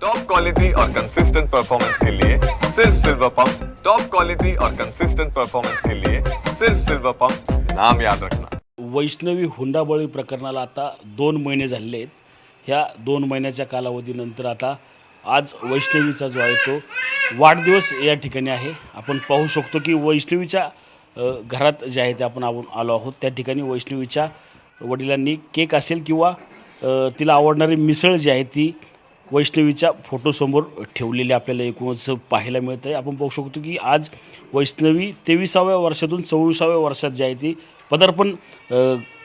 Top quality और consistent performance के लिए सिर्फ सिल्वर पंप। टॉप क्वालिटी और कंसिस्टेंट परफॉर्मेंस के लिए सिर्फ सिल्वर पंप, नाम याद रखना। वैष्णवी हुंडाबळी प्रकरणाला आता 2 महिने झालेले आहेत. ह्या 2 महिन्याच्या कालावधीनंतर आता आज वैष्णवीचा जो आहे तो वाढदिवस या ठिकाणी आहे. आपण पाहू शकतो की वैष्णवीच्या घरात जे आहे ते आपण आलो आहोत. त्या ठिकाणी वैष्णवीच्या वडिलांनी केक असेल किंवा तिला आवडणारी मिसळ जी आहे ती वैष्णवीच्या फोटोसमोर ठेवलेली आपल्याला एकूणच पाहायला मिळतं आहे. आपण पाहू शकतो की आज वैष्णवी 23व्या वर्षातून 24व्या वर्षात जी आहे ती पदार्पण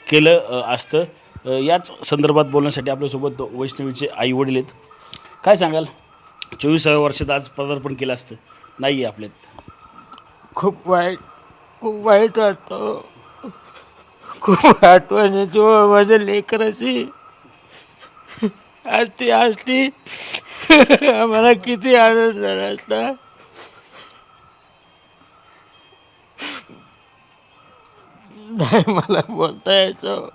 केलं असतं. याच संदर्भात बोलण्यासाठी आपल्यासोबत वैष्णवीचे आई वडील आहेत. काय सांगाल, 24व्या वर्षात आज पदार्पण केलं असतं, नाही आहे आपल्यात? खूप वाईट वाटतं. खूप आठवण येते माझ्या लेकराची. आज ती असती आम्हाला किती आनंद झाला असता. नाही मला बोलता यायचं.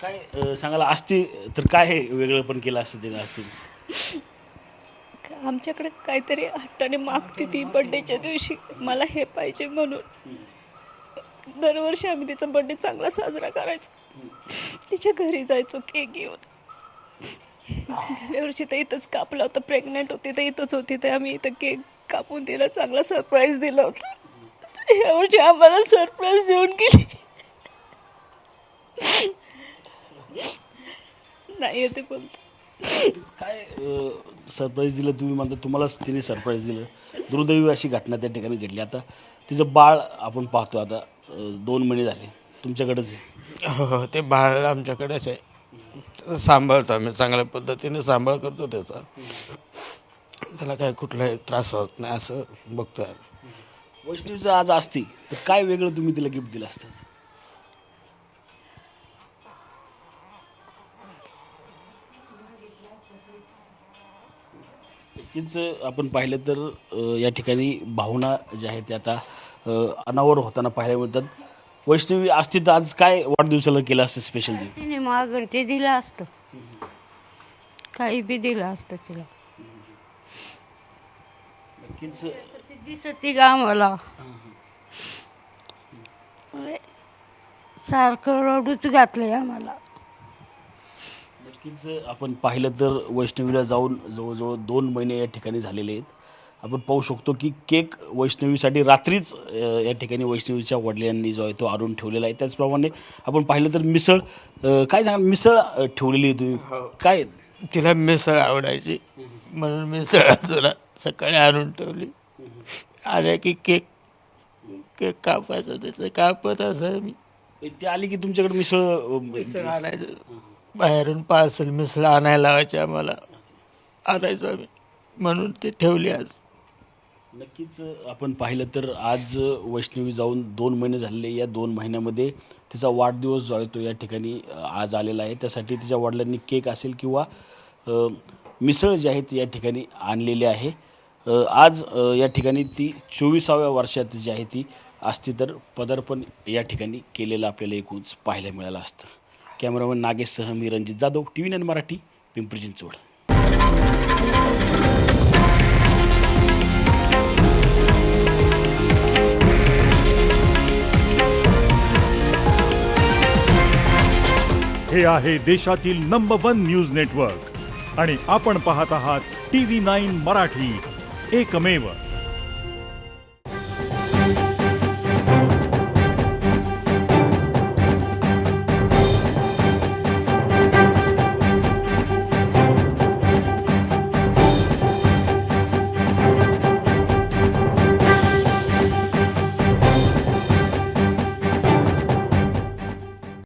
काय सांगायला असती तर काय हे वेगळं पण केलं असतं तिने असती? आमच्याकडे काहीतरी हट्टाने मागते ती बड्डेच्या दिवशी, मला हे पाहिजे म्हणून. दरवर्षी आम्ही तिचा बड्डे चांगला साजरा करायचो. तिच्या घरी जायचो केक घेऊन. गेल्या वर्षी तर इथंच कापला होता, प्रेग्नेंट होती तर इथंच होती, तर आम्ही इथं केक कापून तिला चांगला सरप्राईज दिला होता. यावर्षी आम्हाला सरप्राईज देऊन गेली. नाही येते बोलतो. काय सरप्राईज दिलं तुम्ही म्हणता, तुम्हालाच तिने सरप्राईज दिलं. दुर्दैवी अशी घटना त्या ठिकाणी घडली. आता तिचं बाळ आपण पाहतो, आता 2 महिने झाले तुमच्याकडेच आहे. हो, ते बाळ आमच्याकडेच आहे. सांभाळतो आम्ही, चांगल्या पद्धतीने सांभाळ करतो त्याचा. त्याला काय कुठलाही त्रास होत नाही असं बघतो आम्ही. वैष्णवीचं आज असती तर काय वेगळं तुम्ही तिला गिफ्ट दिलं असतं? नक्कीच आपण पाहिलं तर या ठिकाणी भावना ज्या आहेत त्या आता अनावर होताना पाहायला मिळतात. वैष्णवी असती तर आज काय वाढदिवसाला केलं असतं स्पेशल? तिने मागून ते दिलं असतं, काही बी दिलं असतं तिला. नक्कीच ती दिसत ती आम्हाला सारखं रडूच घातलंय आम्हाला. नक्कीच आपण पाहिलं तर वैष्णवीला जाऊन जवळजवळ 2 महिने या ठिकाणी झालेले आहेत. आपण पाहू शकतो की केक वैष्णवीसाठी रात्रीच या ठिकाणी वैष्णवीच्या वडिलांनी जो आहे तो आणून ठेवलेला आहे. त्याचप्रमाणे आपण पाहिलं तर मिसळ, काय सांगा, मिसळ ठेवलेली आहे तुम्ही, काय? तिला मिसळ आवडायची म्हणून मिसळ तुला सकाळी आणून ठेवली. आल्या की केक कापायचं, त्याचं कापत असं मी. ते आली की तुमच्याकडे मिसळ मिसळ आणायचं, बाहेरून पार्सल मिसळ आणायला लावायचे आम्हाला, आणायचो आम्ही म्हणून ते ठेवली आज. नक्कीच आपण पाहिलं तर आज वैष्णवी जाऊन 2 महिने झालेले. या 2 महिन्यामध्ये तिचा वाढदिवस जो आहे तो या ठिकाणी आज आलेला आहे. त्यासाठी तिच्या वडिलांनी केक असेल किंवा मिसळ जी आहे ती या ठिकाणी आणलेली आहे. आज या ठिकाणी ती 24व्या वर्षात जी आहे ती असती तर पदार्पण या ठिकाणी केलेलं आपल्याला एकूणच पाहायला मिळालं असतं. कॅमेरामॅन नागेशसह मी रणजित जाधव, TV9 मराठी, पिंपरी चिंचवड. हे आहे देशातील नंबर 1 न्यूज नेटवर्क आणि आपण पाहत आहात TV9 मराठी, एकमेव.